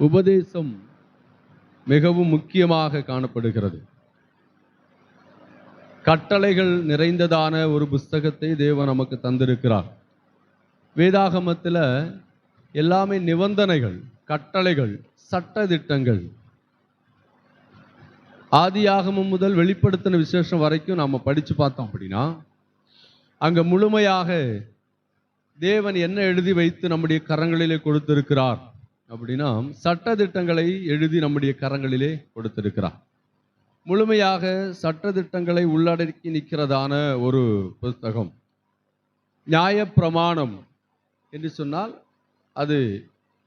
உபதேசம் மிகவும் முக்கியமாக காணப்படுகிறது. கட்டளைகள் நிறைந்ததான ஒரு புஸ்தகத்தை தேவன் நமக்கு தந்திருக்கிறார். வேதாகமத்தில் எல்லாமே நிபந்தனைகள், கட்டளைகள், சட்ட திட்டங்கள். ஆதியாகமம் முதல் வெளிப்படுத்தின விசேஷம் வரைக்கும் நாம் படித்து பார்த்தோம் அப்படின்னா, அங்கே முழுமையாக தேவன் என்ன எழுதி வைத்து நம்முடைய கரங்களிலே கொடுத்திருக்கிறார் அப்படின்னா, சட்ட திட்டங்களை எழுதி நம்முடைய கரங்களிலே கொடுத்திருக்கிறார். முழுமையாக சட்ட திட்டங்களை உள்ளடக்கி நிற்கிறதான ஒரு புஸ்தகம். நியாயப்பிரமாணம் என்று சொன்னால் அது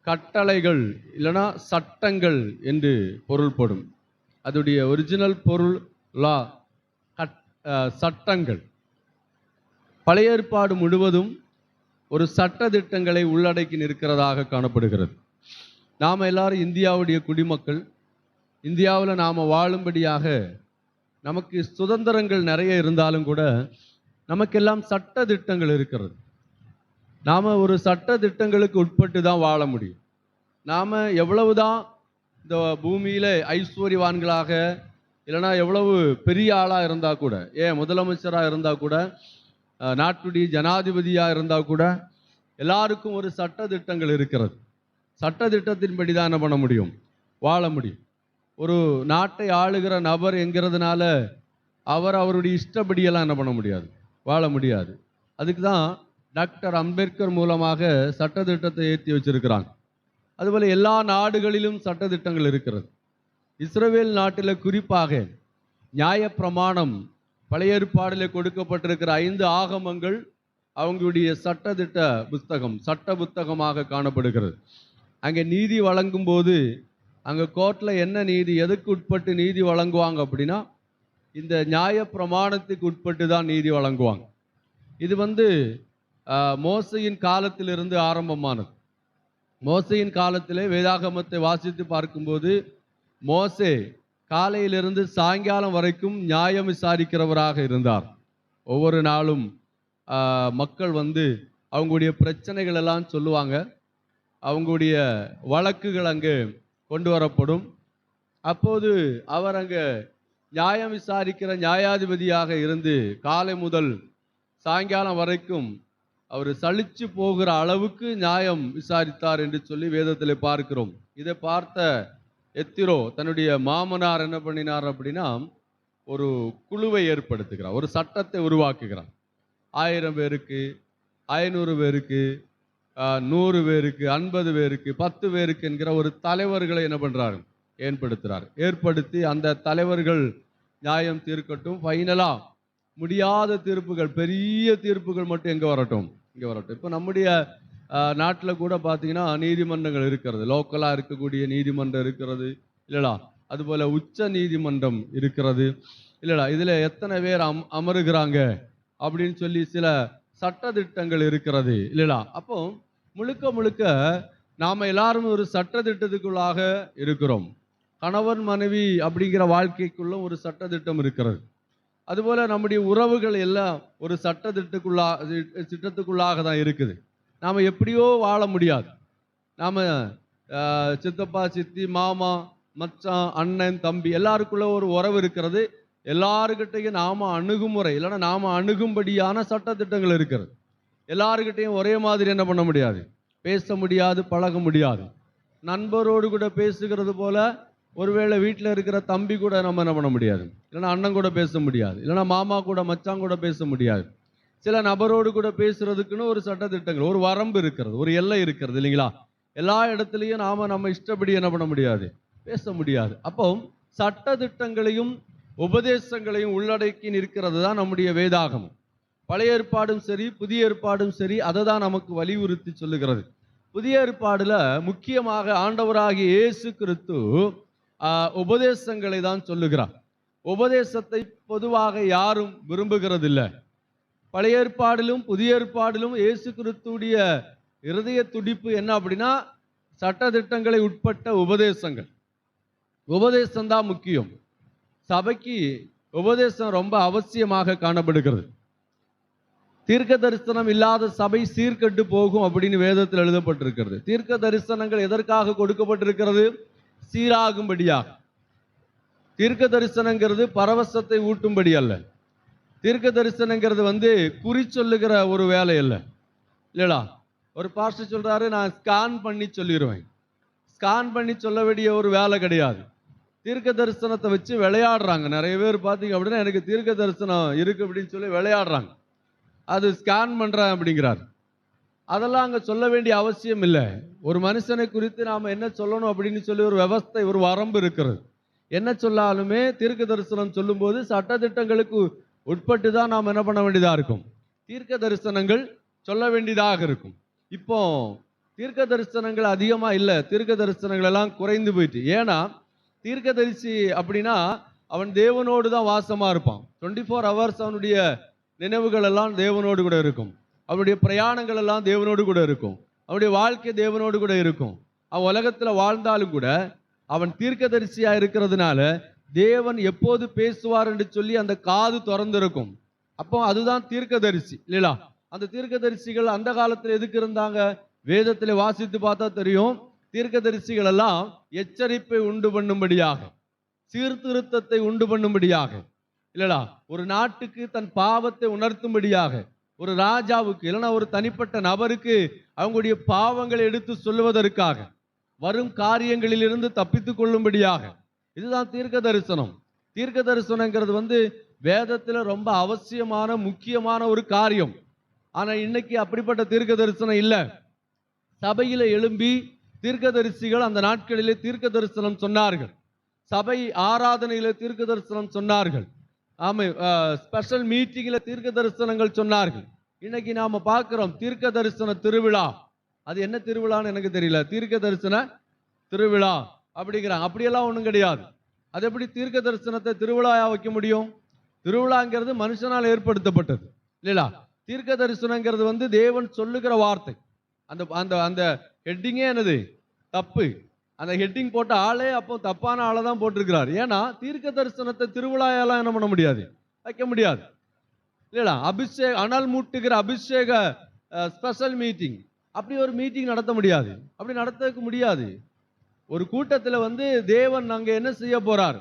கட்டளைகள் இல்லைனா சட்டங்கள் என்று பொருள்படும். அதோடைய ஒரிஜினல் பொருள் லா, சட்டங்கள். பழைய ஏற்பாடு முழுவதும் ஒரு சட்ட திட்டங்களை உள்ளடக்கி நிற்கிறதாக காணப்படுகிறது. நாம் எல்லாரும் இந்தியாவுடைய குடிமக்கள். இந்தியாவில் நாம் வாழும்படியாக நமக்கு சுதந்திரங்கள் நிறைய இருந்தாலும் கூட நமக்கெல்லாம் சட்ட திட்டங்கள் இருக்கிறது. நாம் ஒரு சட்ட திட்டங்களுக்கு உட்பட்டு தான் வாழ முடியும். நாம் எவ்வளவுதான் இந்த பூமியில் ஐஸ்வர்யவான்களாக இல்லைனா எவ்வளவு பெரிய ஆளாக இருந்தால் கூட, முதலமைச்சராக இருந்தால் கூட, நாட்டுடைய ஜனாதிபதியாக இருந்தால் கூட, எல்லாருக்கும் ஒரு சட்ட திட்டங்கள் இருக்கிறது. சட்ட திட்டத்தின்படி தான் என்ன பண்ண முடியும், வாழ முடியும். ஒரு நாட்டை ஆளுகிற நபர் என்கிறதுனால அவருடைய இஷ்டப்படியெல்லாம் என்ன பண்ண முடியாது, வாழ முடியாது. அதுக்கு தான் டாக்டர் அம்பேத்கர் மூலமாக சட்ட திட்டத்தை ஏற்றி வச்சிருக்கிறாங்க. அதுபோல் எல்லா நாடுகளிலும் சட்ட திட்டங்கள் இருக்கிறது. இஸ்ரவேல் நாட்டில் குறிப்பாக நியாயப்பிரமாணம், பழைய ஏற்பாடில் கொடுக்கப்பட்டிருக்கிற 5 ஆகமங்கள் அவங்களுடைய சட்டத்திட்ட புஸ்தகம், சட்ட புத்தகமாக காணப்படுகிறது. அங்கே நீதி வழங்கும் போது அங்கே கோர்ட்டில் என்ன நீதி, எதுக்கு உட்பட்டு நீதி வழங்குவாங்க அப்படின்னா, இந்த நியாயப்பிரமாணத்துக்கு உட்பட்டு தான் நீதி வழங்குவாங்க. இது மோசையின் காலத்திலிருந்து ஆரம்பமானது. மோசையின் காலத்திலே வேதாகமத்தை வாசித்து பார்க்கும்போது, மோசே காலையிலிருந்து சாயங்காலம் வரைக்கும் நியாயம் விசாரிக்கிறவராக இருந்தார். ஒவ்வொரு நாளும் மக்கள் அவங்களுடைய பிரச்சனைகள் எல்லாம் சொல்லுவாங்க. அவங்களுடைய வழக்குகள் அங்கே கொண்டு வரப்படும். அப்போது அவர் அங்கே நியாயம் விசாரிக்கிற நியாயாதிபதியாக இருந்து காலை முதல் சாயங்காலம் வரைக்கும் அவர் சலிச்சு போகிற அளவுக்கு நியாயம் விசாரித்தார் என்று சொல்லி வேதத்தில் பார்க்கிறோம். இதை பார்த்த எத்திரோ தன்னுடைய மாமனார் என்ன பண்ணினார் அப்படின்னா, ஒரு குழுவை ஏற்படுத்துகிறார், ஒரு சட்டத்தை உருவாக்குகிறார். 1000 பேருக்கு, 500 பேருக்கு, 100 பேருக்கு, 50 பேருக்கு, 10 பேருக்கு என்கிற ஒரு தலைவர்களை என்ன பண்ணுறாரு, ஏற்படுத்தி அந்த தலைவர்கள் நியாயம் தீர்க்கட்டும். ஃபைனலாக முடியாத தீர்ப்புகள், பெரிய தீர்ப்புகள் மட்டும் இங்கே வரட்டும். இப்போ நம்முடைய நாட்டில் கூட பார்த்தீங்கன்னா நீதிமன்றங்கள் இருக்கிறது. லோக்கலாக இருக்கக்கூடிய நீதிமன்றம் இருக்கிறது இல்லைடா, அதுபோல் உச்ச நீதிமன்றம் இருக்கிறது இல்லைடா. இதில் எத்தனை பேர் அமருகிறாங்க அப்படின்னு சொல்லி சில சட்ட திட்டங்கள் இருக்கிறது இல்லைடா. அப்போ முழுக்க நாம் எல்லாரும் ஒரு சட்ட திட்டத்துக்குள்ளாக இருக்கிறோம். கணவன் மனைவி அப்படிங்கிற வாழ்க்கைக்குள்ள ஒரு சட்ட திட்டம் இருக்கிறது. அதுபோல் நம்முடைய உறவுகள் எல்லாம் ஒரு சட்ட திட்டத்துக்குள்ளாக தான் இருக்குது. நாம் எப்படியோ வாழ முடியாது. நாம் சித்தப்பா, சித்தி, மாமா, மச்சான், அண்ணன், தம்பி எல்லாருக்குள்ள ஒரு உறவு இருக்கிறது. எல்லாருக்கிட்டையும் நாம் அணுகுமுறை இல்லைன்னா நாம் அணுகும்படியான சட்ட திட்டங்கள் இருக்கிறது. எல்லாருக்கிட்டையும் ஒரே மாதிரி என்ன பண்ண முடியாது, பேச முடியாது, பழக முடியாது. நண்பரோடு கூட பேசுகிறது போல ஒருவேளை வீட்டில் இருக்கிற தம்பி கூட நம்ம என்ன பண்ண முடியாது, இல்லைன்னா அண்ணன் கூட பேச முடியாது, இல்லைன்னா மாமா கூட மச்சான் கூட பேச முடியாது. சில நபரோடு கூட பேசுறதுக்குன்னு ஒரு சட்ட திட்டங்கள், ஒரு வரம்பு இருக்கிறது, ஒரு எல்லை இருக்கிறது இல்லைங்களா. எல்லா இடத்துலையும் நம்ம இஷ்டப்படி என்ன பண்ண முடியாது, பேச முடியாது. அப்போ சட்ட திட்டங்களையும் உபதேசங்களையும் உள்ளடக்கி நிற்கிறது தான் நம்முடைய வேதாகமம். பழைய ஏற்பாடும் சரி, புதிய ஏற்பாடும் சரி, அதை தான் நமக்கு வலியுறுத்தி சொல்லுகிறது. புதிய ஏற்பாடுல முக்கியமாக ஆண்டவராகிய இயேசு கிறிஸ்து உபதேசங்களை தான் சொல்லுகிறார். உபதேசத்தை பொதுவாக யாரும் விரும்புகிறதில்லை. பழைய ஏற்பாடிலும் புதிய ஏற்பாடிலும் இயேசு கிறிஸ்துடைய இருதய துடிப்பு என்ன அப்படின்னா, சட்ட திட்டங்களை உட்பட்ட உபதேசங்கள். உபதேசம்தான் முக்கியம். சபைக்கு உபதேசம் ரொம்ப அவசியமாக காணப்படுகிறது. தீர்க்க தரிசனம் இல்லாத சபை சீர்கெட்டு போகும் அப்படின்னு வேதத்தில் எழுதப்பட்டிருக்கிறது. தீர்க்க தரிசனங்கள் எதற்காக கொடுக்கப்பட்டிருக்கிறது? சீராகும்படியாக. தீர்க்க தரிசனங்கிறது பரவசத்தை ஊட்டும்படி அல்ல. தீர்க்க தரிசனங்கிறது குறி சொல்லுகிற ஒரு வேலை அல்ல, இல்லடா. ஒரு பாஸ்டர் சொல்றாரு, நான் ஸ்கான் பண்ணி சொல்லிடுவேன். ஸ்கான் பண்ணி சொல்ல வேண்டிய ஒரு வேலை கிடையாது. தீர்க்க தரிசனத்தை வச்சு விளையாடுறாங்க நிறைய பேர். பார்த்தீங்க அப்படின்னா எனக்கு தீர்க்க தரிசனம் இருக்கு அப்படின்னு சொல்லி விளையாடுறாங்க. அது ஸ்கேன் பண்றேன் அப்படிங்கிறார். அதெல்லாம் அங்கே சொல்ல வேண்டிய அவசியம் இல்லை. ஒரு மனுஷனை குறித்து நாம் என்ன சொல்லணும் அப்படின்னு சொல்லி ஒரு விவஸ்தை, ஒரு வரம்பு இருக்கிறது. என்ன சொல்லாலுமே தீர்க்க தரிசனம் சொல்லும்போது சட்டதிட்டங்களுக்கு உட்பட்டு தான் நாம் என்ன பண்ண வேண்டியதாக இருக்கும், தீர்க்க தரிசனங்கள் சொல்ல வேண்டியதாக இருக்கும். இப்போ தீர்க்க தரிசனங்கள் அதிகமாக இல்லை, தீர்க்க தரிசனங்கள் எல்லாம் குறைந்து போயிட்டு. ஏன்னா தீர்க்கதரிசி அப்படின்னா அவன் தேவனோடு தான் வாசமாக இருப்பான். 24 hours அவனுடைய நினைவுகள் எல்லாம் தேவனோடு கூட இருக்கும். அவனுடைய பிரயாணங்கள் எல்லாம் தேவனோடு கூட இருக்கும். அவனுடைய வாழ்க்கை தேவனோடு கூட இருக்கும். அவன் உலகத்தில் வாழ்ந்தாலும் கூட அவன் தீர்க்கதரிசியா இருக்கிறதுனால தேவன் எப்போது பேசுவார் என்று சொல்லி அந்த காது திறந்திருக்கும். அப்போ அதுதான் தீர்க்கதரிசி, இல்லையா? அந்த தீர்க்கதரிசிகள் அந்த காலத்தில் எதுக்கு இருந்தாங்க? வேதத்தில் வாசித்து பார்த்தா தெரியும். தீர்க்கதரிசிகள் எல்லாம் எச்சரிப்பை உண்டு பண்ணும்படியாக, சீர்திருத்தத்தை உண்டு பண்ணும்படியாக, இல்லடா, ஒரு நாட்டுக்கு தன் பாவத்தை உணர்த்தும்படியாக, ஒரு ராஜாவுக்கு இல்லைன்னா ஒரு தனிப்பட்ட நபருக்கு அவங்களுடைய பாவங்களை எடுத்து சொல்லுவதற்காக, வரும் காரியங்களிலிருந்து தப்பித்துக் கொள்ளும்படியாக. இதுதான் தீர்க்க தரிசனம். தீர்க்க தரிசனங்கிறது வேதத்தில் ரொம்ப அவசியமான முக்கியமான ஒரு காரியம். ஆனா இன்னைக்கு அப்படிப்பட்ட தீர்க்க தரிசனம் இல்லை. சபையில எழும்பி தீர்க்கதரிசிகள் அந்த நாட்களிலே தீர்க்க தரிசனம் சொன்னார்கள். சபை ஆராதனையில தீர்க்க தரிசனம் சொன்னார்கள். ஆமை, ஸ்பெஷல் மீட்டிங்ல தீர்க்க தரிசனங்கள் சொன்னார்கள். இன்னைக்கு நாம பார்க்கிறோம் தீர்க்க தரிசன திருவிழா. அது என்ன திருவிழான்னு எனக்கு தெரியல. தீர்க்க தரிசன திருவிழா அப்படிங்கிறாங்க. அப்படியெல்லாம் ஒன்றும் கிடையாது. அது எப்படி தீர்க்க தரிசனத்தை திருவிழாயா வைக்க முடியும்? திருவிழாங்கிறது மனுஷனால் ஏற்படுத்தப்பட்டது, இல்லையா? தீர்க்க தரிசனங்கிறது தேவன் சொல்லுகிற வார்த்தை. அந்த அந்த அந்த ஹெட்டிங்கே என்னது? தப்பு. அந்த ஹெட்டிங் போட்ட ஆளே அப்போ தப்பான ஆளை தான் போட்டிருக்கிறார். ஏன்னா தீர்க்க தரிசனத்தை திருவிழாயெல்லாம் என்ன பண்ண முடியாது, வைக்க முடியாது, இல்லையா? அபிஷேக அனல் மூட்டுகிற அபிஷேக ஸ்பெஷல் மீட்டிங், அப்படி ஒரு மீட்டிங் நடத்த முடியாது. அப்படி நடத்த முடியாது. ஒரு கூட்டத்தில் தேவன் அங்கே என்ன செய்ய போறார்?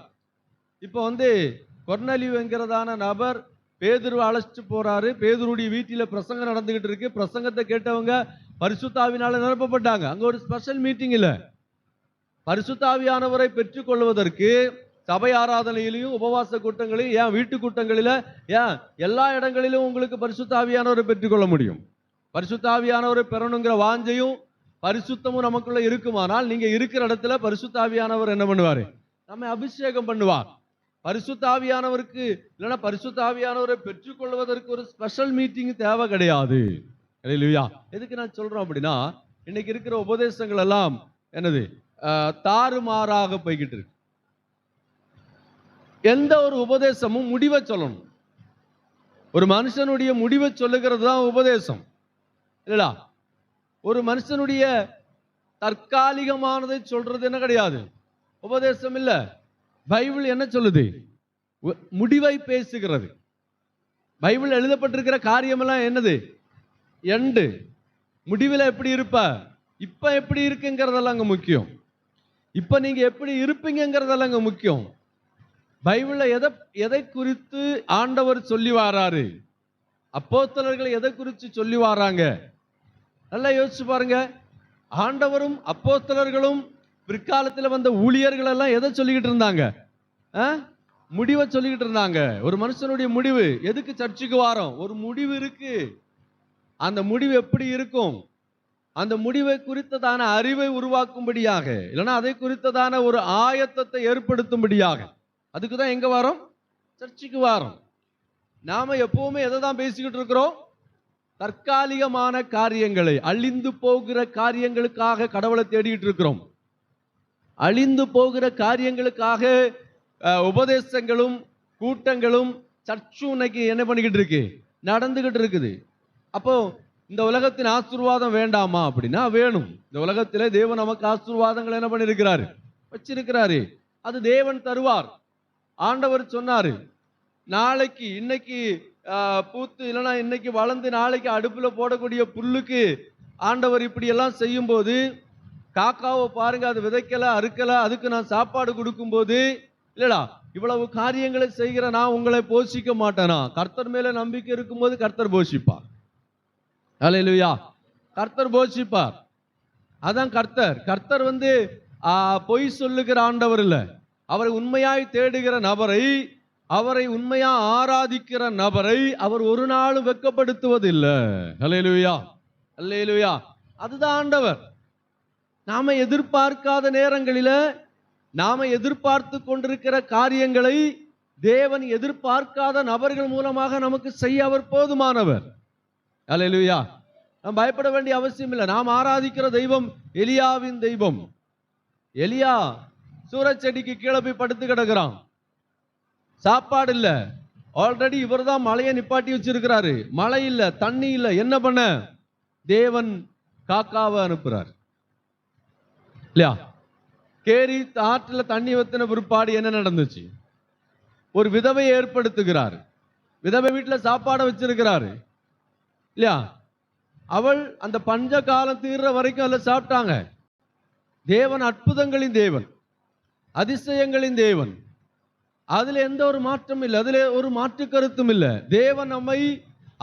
இப்போ கொர்நேலியு என்கிறதான நபர் பேதுருவை அழைச்சிட்டு போறாரு. பேதுருடைய வீட்டில் பிரசங்கம் நடந்துகிட்டு இருக்கு. பிரசங்கத்தை கேட்டவங்க பரிசுத்தாவினால நிரப்பப்பட்டாங்க. அங்க ஒரு ஸ்பெஷல் மீட்டிங் இல்லை. பரிசுத்தாவியானவரை பெற்றுக்கொள்வதற்கு சபை ஆராதனையிலையும் உபவாச கூட்டங்களையும், ஏன் வீட்டு கூட்டங்களில, ஏன் எல்லா இடங்களிலும் உங்களுக்கு பரிசுத்தாவியானவரை பெற்றுக்கொள்ள முடியும். பரிசுத்தாவியானவரை பெறணுங்கிற வாஞ்சையும் பரிசுத்தமும் நமக்குள்ள இருக்குமானால், நீங்க இருக்கிற இடத்துல பரிசுத்தாவியானவர் என்ன பண்ணுவாரு? நம்ம அபிஷேகம் பண்ணுவார். பரிசுத்தாவியானவருக்கு இல்லைன்னா பரிசுத்தாவியானவரை பெற்றுக்கொள்வதற்கு ஒரு ஸ்பெஷல் மீட்டிங் தேவை கிடையாது. இல்லையா? எதுக்கு நான் சொல்றோம் அப்படின்னா, இன்னைக்கு இருக்கிற உபதேசங்கள் எல்லாம் என்னது, தாறுமாறாக போய்கிட்டு இருக்கு. எந்த ஒரு உபதேசமும் முடிவை சொல்லணும். ஒரு மனுஷனுடைய முடிவை சொல்லுகிறது தான் உபதேசம், இல்லையா? ஒரு மனுஷனுடைய தற்காலிகமானதை சொல்றது என்ன கிடையாது, உபதேசம் இல்ல. பைபிள் என்ன சொல்லுது? முடிவை பேசுகிறது. பைபிள் எழுதப்பட்டிருக்கிற காரியமெல்லாம் என்னது? எண்டு. முடிவில் எப்படி இருப்ப, இப்ப எப்படி இருக்குங்கிறதெல்லாம் அங்க முக்கியம். இப்ப நீங்க எப்படி இருப்பீங்கிறதெல்லாம் அங்க முக்கியம். பைபிள்ல எதை குறித்து ஆண்டவர் சொல்லி வாராரு, அப்போஸ்தலர்கள் எதை குறித்து சொல்லி வாராங்க, நல்லா யோசிச்சு பாருங்க. ஆண்டவரும் அப்போஸ்தலர்களும் பிற்காலத்தில் வந்த ஊழியர்கள் எல்லாம் எதை சொல்லிக்கிட்டு இருந்தாங்க? முடிவை சொல்லிக்கிட்டு இருந்தாங்க. ஒரு மனுஷனுடைய முடிவு. எதுக்கு சர்ச்சுக்கு வாரோம்? ஒரு முடிவு இருக்கு. அந்த முடிவு எப்படி இருக்கும்? அந்த முடிவை குறித்ததான அறிவை உருவாக்கும்படியாக, இல்லைன்னா அதை குறித்ததான ஒரு ஆயத்தத்தை ஏற்படுத்தும்படியாக. அதுக்கு தான் எங்க வாரோம்? சர்ச்சுக்கு வாரோம். நாம எப்பவுமே எதை தான் பேசிக்கிட்டு இருக்கிறோம்? தற்காலிகமான காரியங்களை, அழிந்து போகிற காரியங்களுக்காக கடவுளை தேடிட்டு இருக்கிறோம். அழிந்து போகிற காரியங்களுக்காக உபதேசங்களும் கூட்டங்களும் சர்ச்சும் இன்னைக்கு என்ன பண்ணிக்கிட்டு இருக்கு, நடந்துகிட்டு இருக்குது. அப்போ இந்த உலகத்தின் ஆசீர்வாதம் வேண்டாமா அப்படின்னா வேணும். இந்த உலகத்திலே தேவன் நமக்கு ஆசீர்வாதங்கள் என்ன பண்ணிருக்கிறாரு, வச்சிருக்கிறாரு. அது தேவன் தருவார். ஆண்டவர் சொன்னாரு, நாளைக்கு இன்னைக்கு பூத்து இல்லைன்னா இன்னைக்கு வளர்ந்து நாளைக்கு அடுப்புல போடக்கூடிய புல்லுக்கு ஆண்டவர் இப்படி எல்லாம் செய்யும் போது, காக்காவை பாருங்க, அது விதைக்கல அறுக்கல, அதுக்கு நான் சாப்பாடு கொடுக்கும் போது இல்லடா இவ்வளவு காரியங்களை செய்கிற நான் உங்களை போஷிக்க மாட்டேனா? கர்த்தர் மேல நம்பிக்கை இருக்கும்போது கர்த்தர் போஷிப்பார். அல்லேலூயா. கர்த்தர் போஷிப்பார். அதான் கர்த்தர். கர்த்தர் பொய் சொல்லுகிற ஆண்டவர் இல்ல. அவரை உண்மையாய் தேடுகிற நபரை, அவரை உண்மையா ஆராதிக்கிற நபரை அவர் ஒரு நாளும் வெட்கப்படுத்துவதில்லை. அல்லேலூயா, அல்லேலூயா. அதுதான் ஆண்டவர். நாம எதிர்பார்க்காத நேரங்களில நாம எதிர்பார்த்து கொண்டிருக்கிற காரியங்களை தேவன் எதிர்பார்க்காத நபர்கள் மூலமாக நமக்கு செய்ய அவர் போதுமானவர். அல்லேலூயா. நாம் பயப்பட வேண்டிய அவசியம் இல்லை. நாம் ஆராதிக்கிற தெய்வம் எலியாவின் தெய்வம். எலியா சூரச்செடிக்கு கீழே போய் படுத்து கிடக்கிறான். சாப்பாடு இல்ல. ஆல்ரெடி இவர் தான் மழையை நிப்பாட்டி வச்சிருக்கிறாரு. மழை இல்ல, தண்ணி இல்ல. என்ன பண்ண? தேவன் காக்காவை அனுப்புறார் இல்லையா? கேரி ஆற்றுல தண்ணி வத்தின பிற்பாடு என்ன நடந்துச்சு? ஒரு விதவை ஏற்படுத்துகிறார். விதவை வீட்டுல சாப்பாடை வச்சிருக்கிறாரு இல்லையா? அவள் அந்த பஞ்ச காலம் தீர்ற வரைக்கும் அதில் சாப்பிட்டாங்க. தேவன் அற்புதங்களின் தேவன், அதிசயங்களின் தேவன். அதுல எந்த ஒரு மாற்றம் இல்லை, அதுல ஒரு மாற்று கருத்தும் இல்லை. தேவன் நம்மை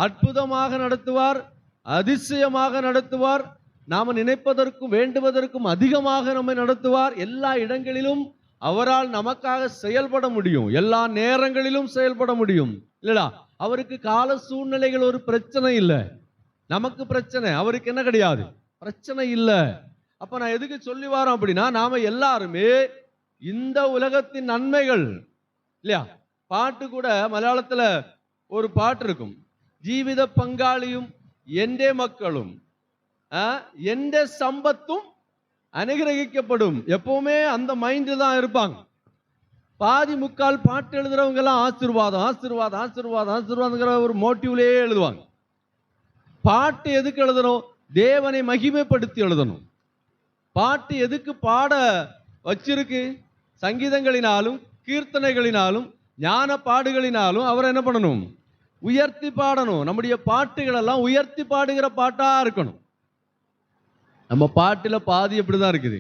அற்புதமாக நடத்துவார், அதிசயமாக நடத்துவார். நாம நினைப்பதற்கும் வேண்டுவதற்கும் அதிகமாக நம்மை நடத்துவார். எல்லா இடங்களிலும் அவரால் நமக்காக செயல்பட முடியும். எல்லா நேரங்களிலும் செயல்பட முடியும் இல்லடா. அவருக்கு கால சூழ்நிலைகள் ஒரு பிரச்சனை இல்லை. நமக்கு பிரச்சனை, அவருக்கு என்ன கிடையாது, பிரச்சனை இல்லை. அப்ப நான் எதுக்கு சொல்லி வரோம் அப்படின்னா, நாம எல்லாருமே இந்த உலகத்தின் நன்மைகள் இல்லையா? பாட்டு கூட மலையாளத்துல ஒரு பாட்டு இருக்கும், ஜீவித பங்காளியும் எந்தே மக்களும் எந்த சம்பத்தும் அனுகிரகிக்கப்படும். எப்பவுமே அந்த மைண்ட் தான் இருப்பாங்க. பாதி முக்கால் பாட்டு எழுதுறவங்க எல்லாம் ஆசீர்வாதம் ஆசீர்வாதம் ஆசீர்வாதம் ஆசீர்வாதங்கிற ஒரு மோட்டிவ்லயே எழுதுவாங்க. பாட்டு எதுக்கு எழுதணும்? தேவனை மகிமைப்படுத்தி எழுதணும். பாட்டு எதுக்கு பாட வச்சிருக்கு? சங்கீதங்களினாலும் கீர்த்தனைகளினாலும் ஞான பாடுகளினாலும் அவரை என்ன பண்ணணும்? உயர்த்தி பாடணும். நம்முடைய பாட்டுகள் எல்லாம் உயர்த்தி பாடுகிற பாட்டா இருக்கணும். நம்ம பாட்டுல பாதி எப்படிதான் இருக்குது,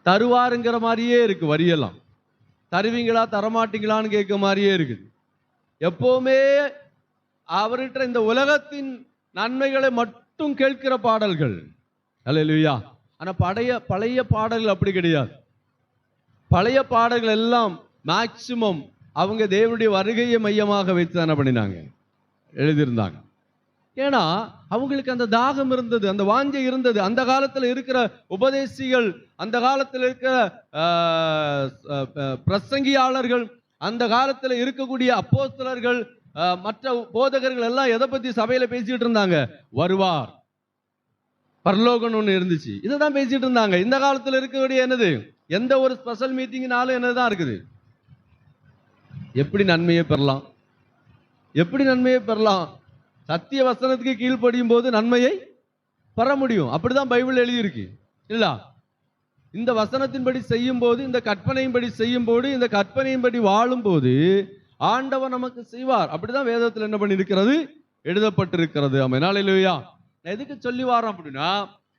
தருவாருங்கிற மாதிரியே இருக்கு. வரியெல்லாம் தருவீங்களா தரமாட்டீங்களான்னு கேட்க மாதிரியே இருக்குது. எப்பவுமே அவர்கிட்ட இந்த உலகத்தின் நன்மைகளை மட்டும் கேட்கிற பாடல்கள். அல்லேலூயா. ஆனா பழைய பாடல்கள் அப்படி கிடையாது. பழைய பாடல்கள் எல்லாம் மேக்சிமம் அவங்க தேவனுடைய வருகையை மையமாக வைத்து தானே பண்ணினாங்க, எழுதியிருந்தாங்க. ஏன்னா அவங்களுக்கு அந்த தாகம் இருந்தது, அந்த வாஞ்சை இருந்தது. அந்த காலத்தில் இருக்கிற உபதேசிகள், அந்த காலத்தில் இருக்கிற பிரசங்கியாளர்கள், அந்த காலத்தில் இருக்கக்கூடிய அப்போஸ்தலர்கள், மற்ற போதகர்கள் எல்லாம் எதை பத்தி சபையில பேசிட்டு இருந்தாங்க? வருவார், பரலோகம் ஒண்ணு இருந்துச்சு, இதைதான் பேசிட்டு இருந்தாங்க. இந்த காலத்தில் இருக்கக்கூடிய என்னது? எந்த ஒரு ஸ்பெஷல் மீட்டிங்னாலும் என்னதான் இருக்குது? எப்படி நன்மையை பெறலாம், எப்படி நன்மையை பெறலாம்? சத்திய வசனத்துக்கு கீழ்ப்படியும் போது நன்மையை பெற முடியும். அப்படிதான் பைபிள் எழுதியிருக்கு இல்ல? இந்த வசனத்தின்படி செய்யும் போது, இந்த கற்பனையின்படி செய்யும் போது, இந்த கற்பனையின்படி வாழும் போது ஆண்டவர் நமக்கு செய்வார். அப்படிதான் வேதத்தில் என்ன பண்ணிருக்கிறது? எழுதப்பட்டிருக்கிறது. ஆமென். அல்லேலூயா. எதுக்கு சொல்லி வாரோம் அப்படின்னா,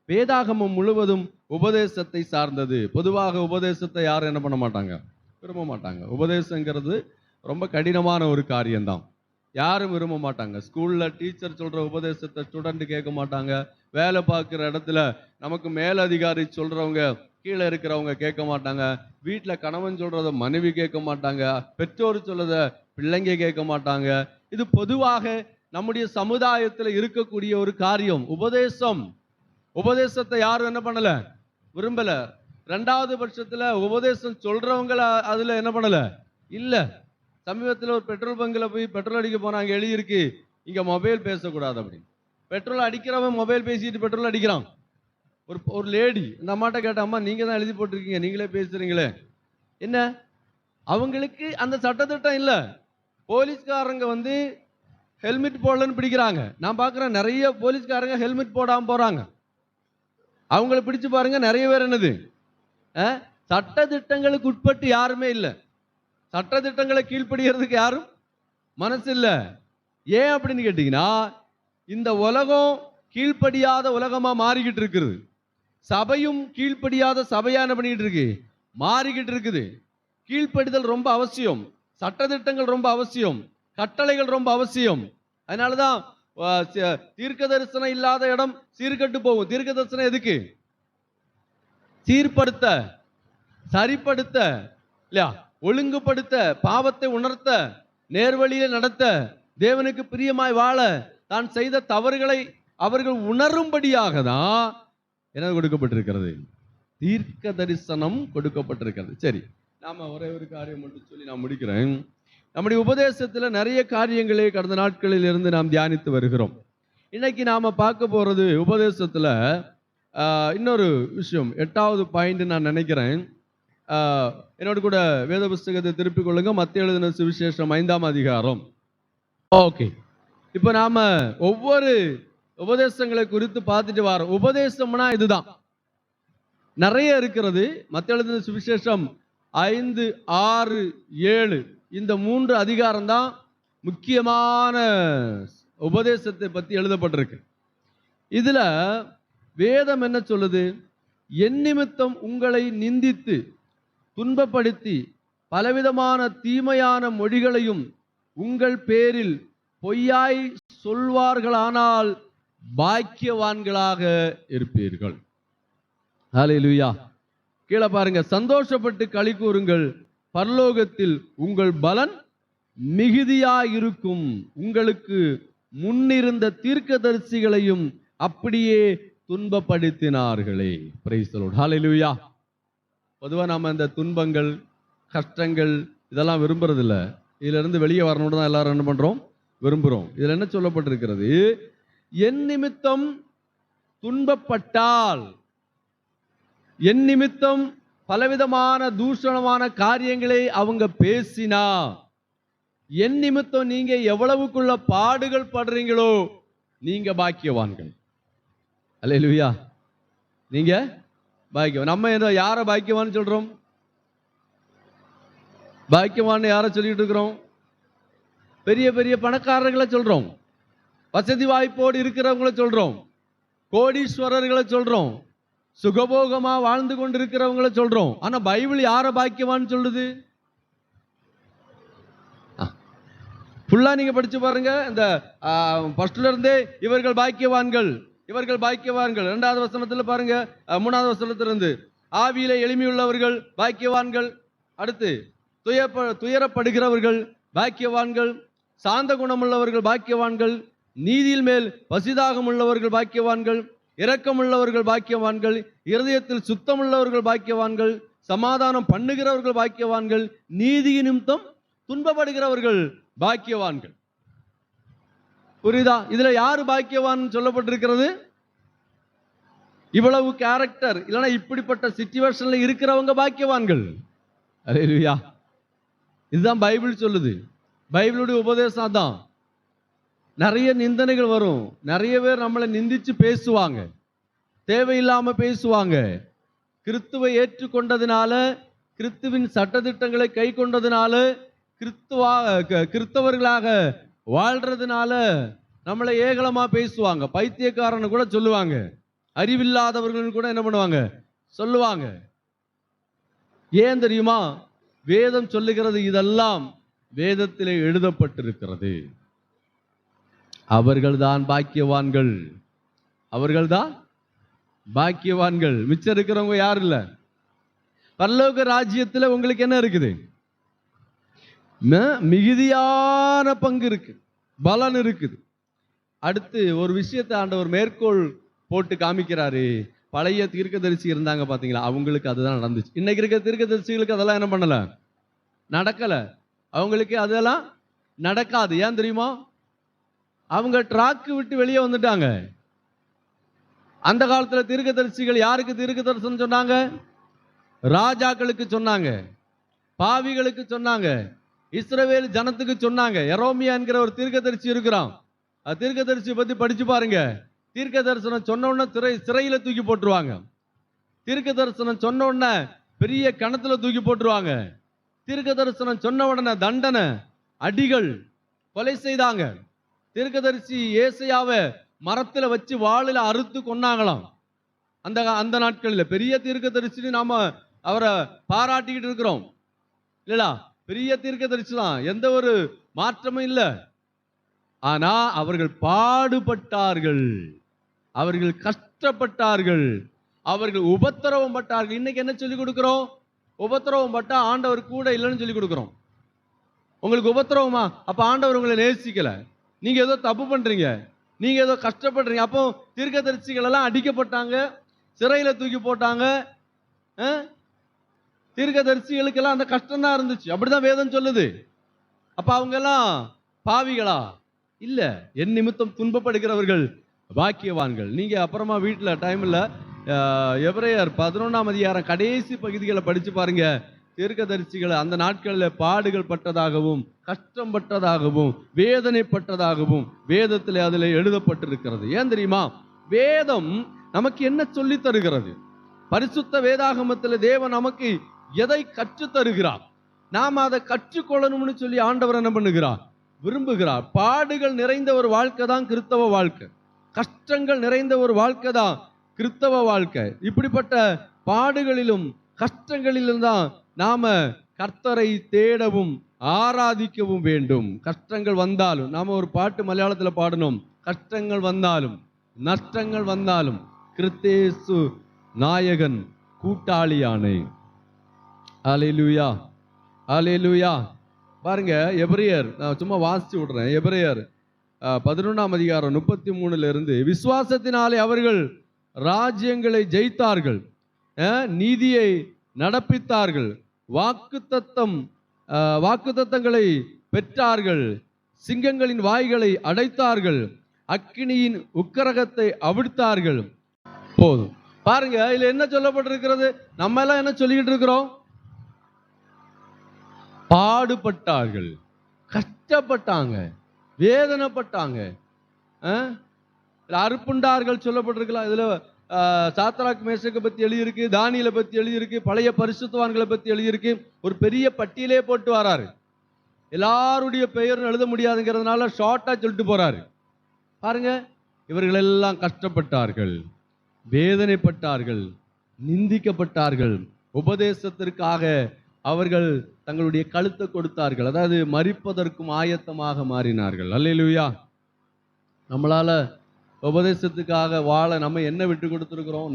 வேதாகமம் முழுவதும் உபதேசத்தை சார்ந்தது. பொதுவாக உபதேசத்தை யாரும் என்ன பண்ண மாட்டாங்க, விரும்ப மாட்டாங்க. உபதேசங்கிறது ரொம்ப கடினமான ஒரு காரியம்தான். யாரும் விரும்ப மாட்டாங்க. ஸ்கூல்ல டீச்சர் சொல்ற உபதேசத்தை ஸ்டூடெண்ட் கேட்க மாட்டாங்க. வேலை பார்க்குற இடத்துல நமக்கு மேலதிகாரி சொல்றவங்க கீழே இருக்கிறவங்க கேட்க மாட்டாங்க. வீட்டில் கணவன் சொல்றத மனைவி கேட்க மாட்டாங்க. பெற்றோர் சொல்றத பிள்ளைங்க கேட்க மாட்டாங்க. இது பொதுவாக நம்முடைய சமுதாயத்தில் இருக்கக்கூடிய ஒரு காரியம். உபதேசத்தை யாரும் என்ன பண்ணல, விரும்பல. ரெண்டாவது பட்சத்துல உபதேசம் சொல்றவங்கள அதுல என்ன பண்ணல, இல்ல. சமீபத்தில் ஒரு பெட்ரோல் பங்கில் போய் பெட்ரோல் அடிக்க போனாங்க, எழுதியிருக்கு இங்க மொபைல் பேசக்கூடாது அப்படின்னு. பெட்ரோல் அடிக்கிறவன் மொபைல் பேசிட்டு பெட்ரோல் அடிக்கிறான். ஒரு லேடி இந்த அம்மாட்ட கேட்ட, அம்மா நீங்க தான் எழுதி போட்டிருக்கீங்க, நீங்களே பேசுறீங்களே என்ன? அவங்களுக்கு அந்த சட்டத்திட்டம் இல்ல. போலீஸ்காரங்க ஹெல்மெட் போடலன்னு பிடிக்கிறாங்க. நான் பார்க்குறேன் நிறைய போலீஸ்காரங்க ஹெல்மெட் போடாமல் போறாங்க. அவங்கள பிடிச்சு பாருங்க, நிறைய பேர் என்னது, சட்ட திட்டங்களுக்கு உட்பட்டு யாருமே இல்லை. சட்ட திட்டங்களை கீழ்ப்படுகிறதுக்கு யாரும் மனசு இல்லை. ஏன் அப்படின்னு கேட்டீங்கன்னா, இந்த உலகம் கீழ்ப்படியாத உலகமா மாறிக்கிட்டு இருக்குது. சபையும் கீழ்ப்படியாத சபையா என்ன பண்ணிட்டு இருக்கு? மாறிக்கிட்டு இருக்குது. கீழ்ப்படிதல் ரொம்ப அவசியம். சட்டதிட்டங்கள் ரொம்ப அவசியம். கட்டளைகள் ரொம்ப அவசியம். அதனாலதான் தீர்க்க தரிசனம் இல்லாத இடம் சீர்கட்டு போகும். தீர்க்க தரிசனம் எதுக்கு? சீர்படுத்த, சரிப்படுத்த, இல்லையா, ஒழுங்குபடுத்த, பாவத்தை உணர்த்த, நேர்வழியில நடத்த, தேவனுக்கு பிரியமாய் வாழ, தான் செய்த தவறுகளை அவர்கள் உணரும்படியாக தான் என்ன கொடுக்கப்பட்டிருக்கிறது? தீர்க்க தரிசனம் கொடுக்கப்பட்டிருக்கிறது. சரி, நாம ஒரே ஒரு காரியம் மட்டும் சொல்லி நான் முடிக்கிறேன். நம்முடைய உபதேசத்துல நிறைய காரியங்களே கடந்த நாட்களில் இருந்து நாம் தியானித்து வருகிறோம். இன்னைக்கு நாம பார்க்க போறது உபதேசத்துல இன்னொரு விஷயம், 8வது பாயிண்ட் நான் நினைக்கிறேன். என்னோட கூட வேத புஸ்தகத்தை திருப்பிக் கொள்ளுங்க. மத்தேயு எழுதின சுவிசேஷம் 5ஆம் அதிகாரம். ஓகே, இப்ப நாம ஒவ்வொரு உபதேசங்களை குறித்து பார்த்துட்டு வரோம். உபதேசம்னா இதுதான், நிறைய இருக்கிறது. மத்தேயு எழுதின சுவிசேஷம் 5, 6, 7 இந்த 3 அதிகாரம் தான் முக்கியமான உபதேசத்தை பற்றி எழுதப்பட்டிருக்கு. இதுல வேதம் என்ன சொல்லுது? என் நிமித்தம் உங்களை நிந்தித்து துன்பப்படுத்தி பலவிதமான தீமையான மொழிகளையும் உங்கள் பேரில் பொய்யாய் சொல்வார்களானால் பாக்கியவான்களாக இருப்பீர்கள். ஹல்லேலூயா. கீழே பாருங்க, சந்தோஷப்பட்டு களி கூறுங்கள், பரலோகத்தில் உங்கள் பலன் மிகுதியாயிருக்கும். உங்களுக்கு முன்னிருந்த தீர்க்கதரிசிகளையும் அப்படியே துன்பப்படுத்தினார்களே. Price the lord. ஹல்லேலூயா. பொதுவாக நாம இந்த துன்பங்கள், கஷ்டங்கள் இதெல்லாம் விரும்புறது இல்லை. இதுல இருந்து வெளியே வரணும்னு தான் எல்லாரும் என்ன பண்றோம்? விரும்புகிறோம். இதில் என்ன சொல்லப்பட்டிருக்கிறது? என் நிமித்தம் துன்பப்பட்டால், என் நிமித்தம் பலவிதமான தூஷணமான காரியங்களை அவங்க பேசினா, என் நிமித்தம் நீங்க எவ்வளவுக்குள்ள பாடுகள் படுறீங்களோ நீங்க பாக்கியவான்கள். அல்லேலூயா. நீங்க பாக்கியவான். நம்ம யாரை பாக்கியவான்னு சொல்றோம்? பாக்கியவான் யாரை சொல்லிட்டு இருக்கிறோம்? பெரிய பெரிய பணக்காரர்களை சொல்றோம், வசதி வாய்ப்போடு இருக்கிறவங்களை சொல்றோம், கோடீஸ்வரர்களை சொல்றோம், சுகபோகமா வாழ்ந்து கொண்டிருக்கிறவங்களை சொல்றோம். ஆனா பைபிள் யாரை பாக்கியவான்னு சொல்லுது? ஃபுல்லா நீங்க படிச்சு பாருங்க. இந்த ஃபர்ஸ்ட்ல இருந்தே இவர்கள் பாக்கியவான்கள், இவர்கள் பாக்கியவான்கள். 2வது வசனத்துல பாருங்க, 3வது வசனத்திலிருந்து ஆவியிலே எளிமையுள்ளவர்கள் பாக்கியவான்கள். அடுத்து துயரப்படுகிறவர்கள் பாக்கியவான்கள், சாந்த குணமுள்ளவர்கள் பாக்கியவான்கள், நீதியில் மேல் பசிதாகம் உள்ளவர்கள் பாக்கியவான்கள், இரக்கமுள்ளவர்கள் பாக்கியவான்கள், இருதயத்தில் சுத்தமுள்ளவர்கள் பாக்கியவான்கள், சமாதானம் பண்ணுகிறவர்கள் பாக்கியவான்கள், நீதி நிமித்தம் துன்பப்படுகிறவர்கள் பாக்கியவான்கள். புரியுதா? இதுல யாரு பாக்கியவான் சொல்லப்பட்டிருக்கிறது? இவ்வளவு கேரக்டர் இல்லைன்னா இப்படிப்பட்ட சிச்சுவேஷன்ல இருக்கிறவங்க பாக்கியவான்கள். அல்லேலூயா. இதுதான் பைபிள் சொல்லுது. பைபிளுடைய உபதேசம் தான். நிறைய நிந்தனைகள் வரும். நிறைய பேர் நம்மளை நிந்திச்சு பேசுவாங்க, தேவையில்லாம பேசுவாங்க. கிறிஸ்துவை ஏற்றுக்கொண்டதுனால, கிறிஸ்துவின் சட்டதிட்டங்களை கை கொண்டதுனால, கிறிஸ்தவர்களாக வாழ்றதுனால நம்மளை ஏகலமா பேசுவாங்க. பைத்தியக்காரன்னு கூட சொல்லுவாங்க. அறிவில்லாதவர்கள் கூட என்ன பண்ணுவாங்க? சொல்லுவாங்க. ஏன் தெரியுமா? வேதம் சொல்லுகிறது, இதெல்லாம் வேதத்திலே எழுதப்பட்டிருக்கிறது. அவர்கள்தான் பாக்கியவான்கள், அவர்கள்தான் பாக்கியவான்கள். மிச்சம் இருக்கிறவங்க யாரும் இல்ல. பரலோக ராஜ்யத்தில் உங்களுக்கு என்ன இருக்குது? மிகுதியான பங்கு இருக்கு, பலன் இருக்குது. அடுத்து ஒரு விஷயத்தை ஆண்டவர் மேற்கோள் போட்டு காமிக்கிறாரு. பழைய தீர்க்கதரிசி இருந்தாங்க பாத்தீங்களா, அவங்களுக்கு அதுதான் நடந்துச்சு. இன்னைக்கு இருக்க தீர்க்கதரிசிகளுக்கு அதெல்லாம் என்ன பண்ணல, நடக்கல. அவங்களுக்கு அதெல்லாம் நடக்காது. ஏன் தெரியுமா? அவங்க ட்ராக்கு விட்டு வெளியே வந்துட்டாங்க. அந்த காலத்துல தீர்க்கதரிசிகள் யாருக்கு தீர்க்க தரிசனம் சொன்னாங்க? ராஜாக்களுக்கு சொன்னாங்க, பாவிகளுக்கு சொன்னாங்க, இஸ்ரவேல் ஜனத்துக்கு சொன்னாங்க. எரோமியா என்கிற ஒரு தீர்க்கதரிசி இருக்கிறான். தீர்க்கதரிசியை பத்தி படிச்சு பாருங்க. தீர்க்க தரிசனம் சொன்ன உடனே சிறையில தூக்கி போட்டுருவாங்க. தீர்க்க தரிசனம் சொன்ன உடனே பெரிய கணத்துல தூக்கி போட்டுருவாங்க. தீர்க்க தரிசனம் சொன்ன உடனே தண்டனை, அடிகள், கொலை செய்தாங்க. தீர்க்கதரிசி ஏசாயாவை மரத்துல வச்சு வாளில அறுத்து கொன்னாங்களாம். அந்த அந்த நாட்களில் பெரிய தீர்க்கதரிசி நாம அவரை பாராட்டிக்கிட்டு இருக்கிறோம் இல்லடா, பெரிய தீர்க்கதரிசி தான், எந்த ஒரு மாற்றமும் இல்லை. ஆனா அவர்கள் பாடுபட்டார்கள், அவர்கள் கஷ்டப்பட்டார்கள், அவர்கள் உபத்திரவம் பட்டார்கள். இன்னைக்கு என்ன சொல்லி கொடுக்கிறோம்? உபத்திரவம் பட்டா ஆண்டவர் கூட இல்லைன்னு சொல்லி கொடுக்கிறோம். உங்களுக்கு உபத்திரவமா? அப்ப ஆண்டவர் உங்களை நேசிக்கல, நீங்க ஏதோ தப்பு பண்றீங்க, நீங்க ஏதோ கஷ்டப்படுறீங்க. அப்போ தீர்க்கதரிசிகள் எல்லாம் அடிக்கப்பட்டாங்க, சிறையில தூக்கி போட்டாங்க. தீர்க்கதரிசிகளுக்கெல்லாம் அந்த கஷ்டம் தான் இருந்துச்சு, அப்படிதான் வேதம் சொல்லுது. அப்ப அவங்க எல்லாம் பாவிகளா? இல்ல, என் நிமித்தம் துன்பப்படுகிறவர்கள் பாக்கியவான்கள். நீங்க அப்புறமா வீட்டுல டைம் இல்ல, எபிரேயர் 11ஆம் அதிகாரம் கடைசி பகுதிகளை படிச்சு பாருங்க. தீர்க்கதரிசிகள் அந்த நாட்களில் பாடுகள் பட்டதாகவும் கஷ்டம் பட்டதாகவும் வேதனைப்பட்டதாகவும் வேதத்தில் அதில் எழுதப்பட்டிருக்கிறது. ஏன் தெரியுமா? வேதம் நமக்கு என்ன சொல்லி தருகிறது? பரிசுத்த வேதாகமத்தில் தேவன் நமக்கு எதை கற்று தருகிறார்? நாம் அதை கற்றுக்கொள்ளணும்னு சொல்லி ஆண்டவர் என்ன பண்ணுகிறார்? விரும்புகிறார். பாடுகள் நிறைந்த ஒரு வாழ்க்கை தான் கிறிஸ்தவ வாழ்க்கை, கஷ்டங்கள் நிறைந்த ஒரு வாழ்க்கை தான் கிறிஸ்தவ வாழ்க்கை. இப்படிப்பட்ட பாடுகளிலும் கஷ்டங்களிலும் தான் நாம கர்த்தரை தேடவும் ஆராதிக்கவும் வேண்டும். கஷ்டங்கள் வந்தாலும், நாம ஒரு பாட்டு மலையாளத்துல பாடணும், கஷ்டங்கள் வந்தாலும் நஷ்டங்கள் வந்தாலும் கிறிஸ்தேசு நாயகன் கூட்டாளியானே. அல்லேலூயா, அல்லேலூயா. பாருங்க, எபிரேயர், நான் சும்மா வாசிச்சு விடுறேன். எபிரேயர் 11ஆம் அதிகாரம் 33 இருந்து, விசுவாசத்தினாலே அவர்கள் ராஜ்யங்களை ஜெயித்தார்கள், நீதியை நடப்பித்தார்கள், வாக்குத்தத்தங்களை பெற்றார்கள், சிங்கங்களின் வாய்களை அடைத்தார்கள், அக்கினியின் உக்கிரகத்தை அவிழ்த்தார்கள். போதும். பாருங்க, இதுல என்ன சொல்லப்பட்டிருக்கிறது? நம்ம எல்லாம் என்ன சொல்லிக்கிட்டு இருக்கிறோம்? பாடுபட்டார்கள், கஷ்டப்பட்டாங்க, வேதனைப்பட்டாங்க, அறுப்புண்டார்கள் சொல்லப்பட்டிருக்கலாம். இதுல சாத்ராக் மேஷக்கை பத்தி எழுதியிருக்கு, தானியேலை பத்தி எழுதியிருக்கு, பழைய பரிசுத்தவான்களை பத்தி எழுதியிருக்கு. ஒரு பெரிய பட்டியலே போட்டு வராரு. எல்லாருடைய பெயரும் எழுத முடியாதுங்கிறதுனால ஷார்ட்டா சொல்லிட்டு போறாரு. பாருங்க, இவர்கள் எல்லாம் கஷ்டப்பட்டார்கள், வேதனைப்பட்டார்கள், நிந்திக்கப்பட்டார்கள், உபதேசத்திற்காக அவர்கள் தங்களுடைய கழுத்தை கொடுத்தார்கள், அதாவது மரிப்பதற்கும் ஆயத்தமாக மாறினார்கள். அல்லேலூயா. நம்மளால உபதேசத்துக்காக வாழ நம்ம என்ன விட்டு கொடுத்துருக்கிறோம்?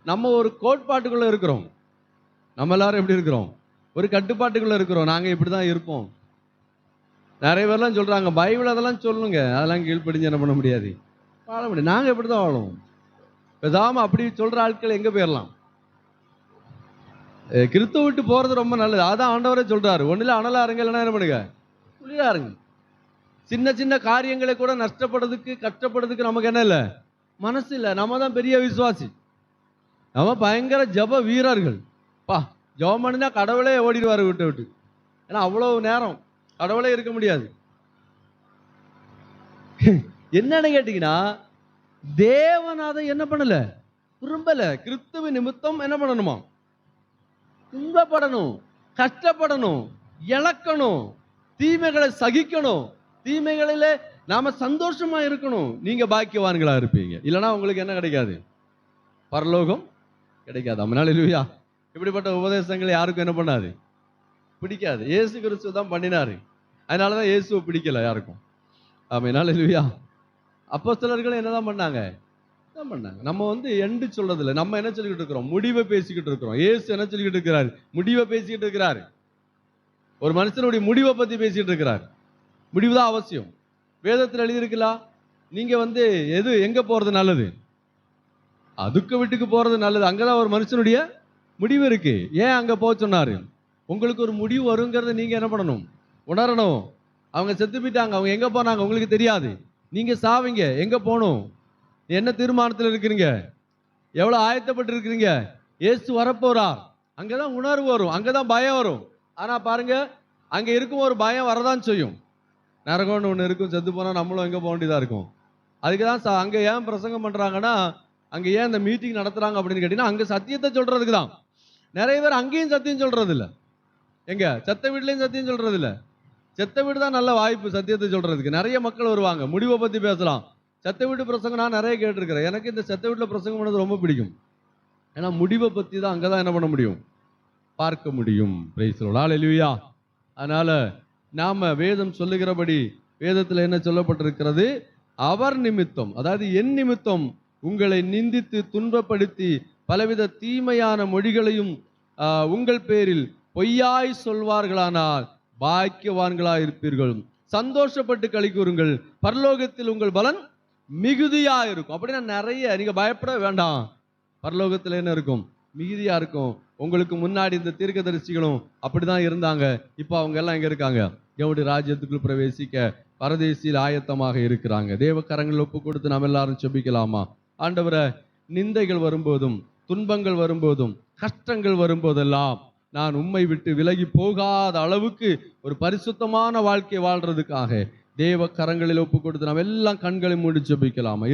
நம்ம ஒரு கோட்பாட்டுக்குள்ள இருக்கிறோம். நம்ம எல்லாரும் எப்படி இருக்கிறோம்? ஒரு கட்டுப்பாட்டுக்குள்ள இருக்கிறோம். நாங்க இப்படிதான் இருப்போம். நிறைய பேர்லாம் சொல்றாங்க, பைபிள் அதெல்லாம் சொல்லுங்க, அதெல்லாம் கீழ்ப்படிஞ்சு என்ன பண்ண முடியாது, வாழ முடியும். நாங்க எப்படிதான் வாழுவோம்? பேசாம அப்படி சொல்ற ஆட்கள் எங்க போயிடலாம்? கிறிஸ்துவ விட்டு போறது ரொம்ப நல்லது. அதான் ஆண்டவரே சொல்றாரு, ஒண்ணுல அனலா இருங்க, இல்லைன்னா என்ன பண்ணுங்க, குளிரா இருங்க. சின்ன சின்ன காரியங்களை கூட நஷ்டப்படுறதுக்கு கஷ்டப்படுறதுக்கு நமக்கு என்ன இல்லை, மனசு இல்லை. நம்ம தான் பெரிய விசுவாசி, நம்ம பயங்கர ஜப வீரர்கள். ஜபம் பண்ணினா கடவுளே ஓடிடுவாரு விட்டு விட்டு. ஏன்னா அவ்வளவு நேரம் கடவுளே இருக்க முடியாது. என்னன்னு கேட்டீங்கன்னா, தேவன் அதை என்ன பண்ணல, விரும்பல. கிறிஸ்துவ நிமித்தம் என்ன பண்ணணுமா? துன்பப்படணும், கஷ்டப்படணும், இழக்கணும், தீமைகளை சகிக்கணும், தீமைகளில நாம சந்தோஷமா இருக்கணும். நீங்க பாக்கியவான்களா இருப்பீங்க. இல்லைன்னா உங்களுக்கு என்ன கிடைக்காது? பரலோகம் கிடைக்காது. அல்லேலூயா. இப்படிப்பட்ட உபதேசங்களை யாருக்கும் என்ன பண்ணாது, பிடிக்காது. இயேசு கிறிஸ்து தான் பண்ணினாரு, அதனாலதான் இயேசுவை பிடிக்கல யாருக்கும். ஆமென். அல்லேலூயா. அப்போஸ்தலர்கள் என்னதான் பண்ணாங்க? நம்ம எண்டு சொல்றது இல்லை. நம்ம என்ன சொல்லிக்கிட்டு இருக்கிறோம்? முடிவை பேசிக்கிட்டு இருக்கிறோம். இயேசு என்ன சொல்லிக்கிட்டு இருக்கிறார்? முடிவை பேசிக்கிட்டு இருக்கிறார். ஒரு மனுஷனுடைய முடிவை பத்தி பேசிட்டு இருக்கிறார். முடிவுதான் அவசியம். வேதத்தில் எழுதியிருக்கலாம், நீங்க எங்க போறது நல்லது? அதுக்கு வீட்டுக்கு போறது நல்லது. அங்கதான் ஒரு மனுஷனுடைய முடிவு இருக்கு. ஏன் அங்க போக சொன்னாரு? உங்களுக்கு ஒரு முடிவு வருங்கிறத நீங்க என்ன பண்ணணும், உணரணும். அவங்க செத்து போயிட்டாங்க, அவங்க எங்க போனாங்க உங்களுக்கு தெரியாது. நீங்க சாவீங்க, எங்க போகணும், என்ன தீர்மானத்தில் இருக்கிறீங்க, எவ்வளவு ஆயத்தப்பட்டு இருக்கிறீங்க, இயேசு வரப்போறார். அங்கதான் உணர்வு வரும், அங்கதான் பயம் வரும். ஆனா பாருங்க, அங்க இருக்கும் ஒரு பயம் வரதான் செய்யும். நரகம்னு ஒன்று இருக்கும், செத்து போனா நம்மளும் எங்க போக வேண்டியதா இருக்கும். அதுக்குதான் அங்க ஏன் பிரசங்கம் பண்றாங்கன்னா, அங்க ஏன் இந்த மீட்டிங் நடத்துறாங்க அப்படின்னு கேட்டீங்கன்னா, அங்க சத்தியத்தை சொல்றதுக்கு தான். நிறைய பேர் அங்கேயும் சத்தியம் சொல்றது இல்லை, எங்க சத்த வீட்லயும் சத்தியம் சொல்றது இல்லை. செத்த வீடு தான் நல்ல வாய்ப்பு சத்தியத்தை சொல்றதுக்கு. நிறைய மக்கள் வருவாங்க, முடிவை பத்தி பேசலாம். செத்த வீட்டு பிரசங்கம் நான் நிறைய கேட்டிருக்கிறேன். எனக்கு இந்த செத்த வீட்டுல பிரசங்கம் பண்ணது ரொம்ப பிடிக்கும். ஏன்னா முடிவை பத்தி தான் அங்கதான் என்ன பண்ண முடியும், பார்க்க முடியும். Praise the lord. ஹல்லேலூயா. அதனால நாம வேதம் சொல்லுகிறபடி, வேதத்துல என்ன சொல்லப்பட்டிருக்கிறது, அவர் நிமித்தம், அதாவது என் நிமித்தம் உங்களை நிந்தித்து துன்பப்படுத்தி பலவித தீமையான மொழிகளையும் உங்கள் பேரில் பொய்யாய் சொல்வார்களானால் பாக்கியவான்களாய் இருப்பீர்கள். சந்தோஷப்பட்டு களி கூறுங்கள், பரலோகத்தில் உங்கள் பலன் மிகுதியா இருக்கும். அப்படின்னா நிறைய, நீங்க பயப்பட வேண்டாம். பரலோகத்தில் என்ன இருக்கும், மிகுதியா இருக்கும். உங்களுக்கு முன்னாடி இந்த தீர்க்கதரிசிகளும் அப்படிதான் இருந்தாங்க. இப்போ அவங்க எல்லாம் எங்க இருக்காங்க, தேவனுடைய ராஜ்யத்துக்குள் பிரவேசிக்க பரதேசியில் ஆயத்தமாக இருக்கிறாங்க. தேவ கரங்களில் ஒப்பு கொடுத்து நாம் எல்லாரும் செபிக்கலாமா? ஆண்டவரே, நிந்தைகள் வரும்போதும் துன்பங்கள் வரும்போதும் கஷ்டங்கள் வரும்போதெல்லாம் நான் உம்மை விட்டு விலகி போகாத அளவுக்கு ஒரு பரிசுத்தமான வாழ்க்கை வாழ்றதுக்காக தேவ கரங்களில் ஒப்பு கொடுத்து நாம் எல்லாம் கண்களை மூடி ஜெபிக்கலாமா?